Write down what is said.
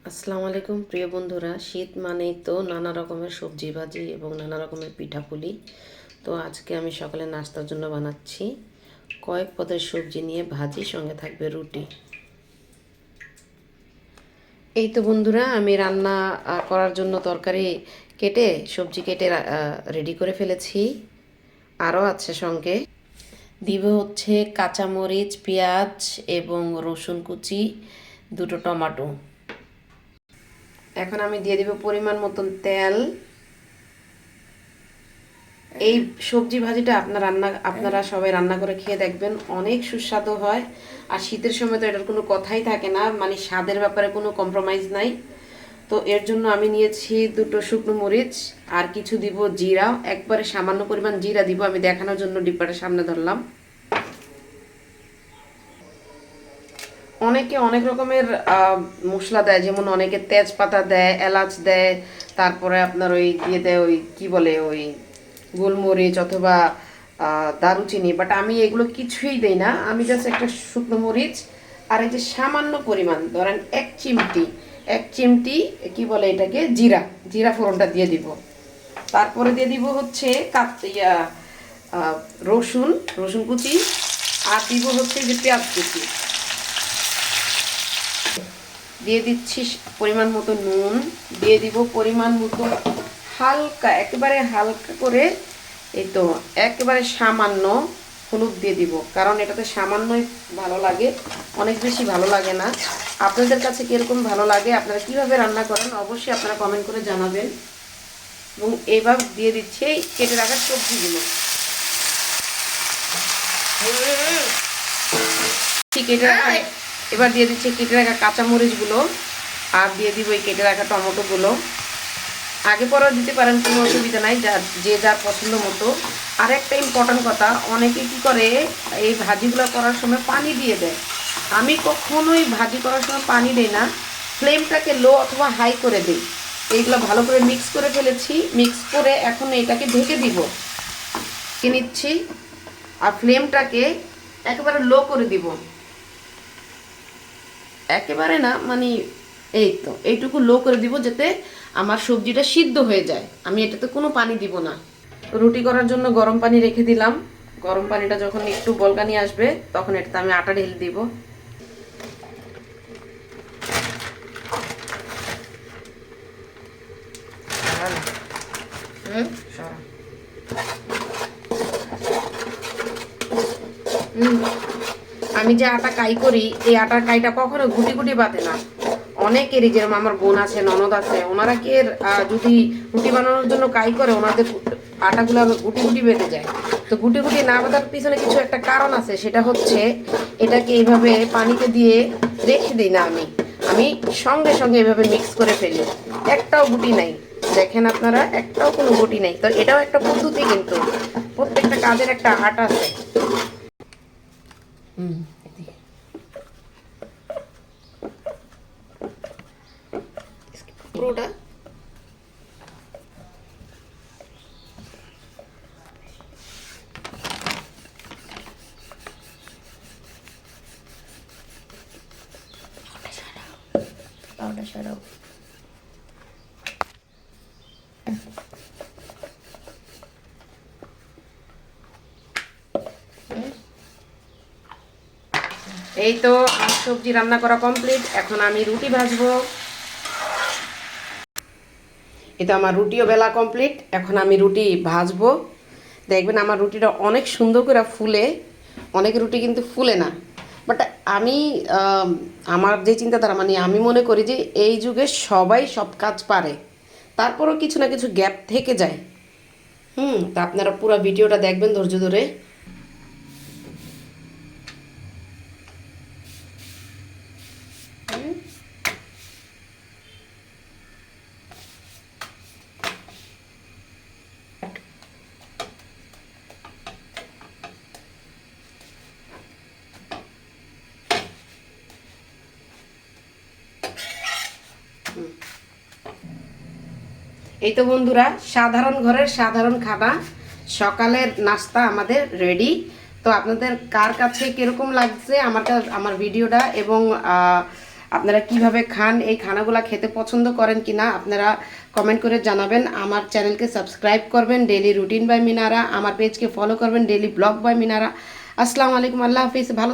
আসসালামু আলাইকুম প্রিয় বন্ধুরা, শীত মানেই তো নানা রকমের সবজি ভাজি এবং নানা রকমের পিঠাপুলি। তো আজকে আমি সকালে নাস্তার জন্য বানাচ্ছি কয়েক পদের সবজি নিয়ে ভাজি, সঙ্গে থাকবে রুটি। এই তো বন্ধুরা, আমি রান্না করার জন্য তরকারি কেটে সবজি কেটে রেডি করে ফেলেছি। আরও আছে সঙ্গে দিব হচ্ছে কাঁচামরিচ, পেঁয়াজ এবং রসুন কুচি, দুটো টমেটো। এখন আমি দিয়ে দিব পরিমাণ মতন তেল। এই সবজি ভাজিটা আপনারা সবাই রান্না করে খেয়ে দেখবেন, অনেক সুস্বাদু হয়। আর শীতের সময় তো এটার কোনো কথাই থাকে না, মানে স্বাদের ব্যাপারে কোনো কম্প্রোমাইজ নাই। তো এর জন্য আমি নিয়েছি দুটো শুকনো মরিচ আর কিছু দিব জিরা, একবারে সামান্য পরিমাণ জিরা দিব, আমি দেখানোর জন্য ডিব্বাটা সামনে ধরলাম। অনেকে অনেক রকমের মশলা দেয়, যেমন অনেকে তেজপাতা দেয়, এলাচ দেয়, তারপরে আপনার ওই দিয়ে দেয় ওই কি বলে ওই গোলমরিচ অথবা দারুচিনি। বাট আমি এগুলো কিছুই দেই না, আমি জাস্ট একটা শুকনো মরিচ আর এই যে সামান্য পরিমাণ ধরেন এক চিমটি কি বলে এটাকে, জিরা জিরা ফোড়নটা দিয়ে দিব। তারপরে দিয়ে দিব হচ্ছে রসুন রসুন কুচি, আর দিব হচ্ছে যে পেঁয়াজ কুচি। দিয়ে দিচ্ছি পরিমাণ মতো নুন, দিয়ে দিব পরিমাণ মতো হালকা, একেবারে হালকা করে, এই তো একেবারে সামান্য হলুদ দিয়ে দিব, কারণ এটাতে সামান্যই ভালো লাগে, অনেক বেশি ভালো লাগে না। আপনাদের কাছে কীরকম ভালো লাগে, আপনারা কীভাবে রান্না করেন অবশ্যই আপনারা কমেন্ট করে জানাবেন। এবং এইভাবে দিয়ে দিচ্ছি এই কেটে রাখা সবজিগুলো। কেটে রাখা, এবার দিয়ে দিচ্ছি কেটে রাখা কাঁচামরিচগুলো, আর দিয়ে দিব এই কেটে রাখা টমেটোগুলো। আগে পরেও দিতে পারেন, কোনো অসুবিধা নাই, যে যার পছন্দ মতো। আর একটা ইম্পর্টেন্ট কথা, অনেকে কি করে এই ভাজিগুলো করার সময় পানি দিয়ে দেয়। আমি কখনোই ভাজি করার সময় পানি দিই না, ফ্লেমটাকে লো অথবা হাই করে দিই। এইগুলো ভালো করে মিক্স করে ফেলেছি, মিক্স করে এখন এটাকে ঢেকে দিব, নিচ্ছি। আর ফ্লেমটাকে একেবারে লো করে দিব, একেবারে না, মানে এই তো এইটুকু লো করে দিব, যাতে আমার সবজিটা সিদ্ধ হয়ে যায়। আমি এটাতে কোনো পানি দিব না। রুটি করার জন্য গরম পানি রেখে দিলাম, গরম পানিটা যখন একটু বলকানি আসবে তখন এটাতে আমি আটা ঢেলে দিব। আমি যে আটা কাই করি, এই আটার কাইটা কখনো গুটি গুটি বাঁধে না। অনেকেরই, যেরকম আমার বোন আছে, ননদ আছে, ওনারা কি যদি রুটি বানানোর জন্য কাই করে, ওনাদের আটাগুলো গুটি গুটি বেঁধে যায়। তো গুটি গুটি না বাঁধার পিছনে কিছু একটা কারণ আছে, সেটা হচ্ছে এটাকে এইভাবে পানিতে দিয়ে রেখে দিই না, আমি আমি সঙ্গে সঙ্গে এইভাবে মিক্স করে ফেলি, একটাও গুটি নাই। দেখেন আপনারা, একটাও কোনো গুটি নেই। তো এটাও একটা পদ্ধতি, কিন্তু প্রত্যেকটা কাজের একটা আর্ট আছে। পুরোটা সরাও। এই তো আমার সবজি রান্না করা কমপ্লিট, এখন আমি রুটি ভাজবো। এই তো আমার রুটিও বেলা কমপ্লিট, এখন আমি রুটি ভাজবো। দেখবেন আমার রুটিটা অনেক সুন্দর করে ফুলে, অনেক রুটি কিন্তু ফুলে না। বাট আমি আমার যে চিন্তাধারা, মানে আমি মনে করি যে এই যুগে সবাই সব কাজ পারে, তারপরও কিছু না কিছু গ্যাপ থেকে যায়। তা আপনারা পুরো ভিডিওটা দেখবেন ধৈর্য ধরে। এই তো বন্ধুরা, সাধারণ ঘরের সাধারণ খানা, সকালের নাস্তা আমাদের রেডি। তো আপনাদের কার কাছে কীরকম লাগছে আমার ভিডিওটা, এবং আপনারা কিভাবে খান, এই খানাগুলা খেতে পছন্দ করেন কি না আপনারা কমেন্ট করে জানাবেন। আমার চ্যানেলকে সাবস্ক্রাইব করবেন, ডেইলি রুটিন বাই মিনারা, আমার পেজকে ফলো করবেন, ডেইলি ব্লগ বাই মিনারা। আসসালামু আলাইকুম, আল্লাহ হাফিজ, ভালো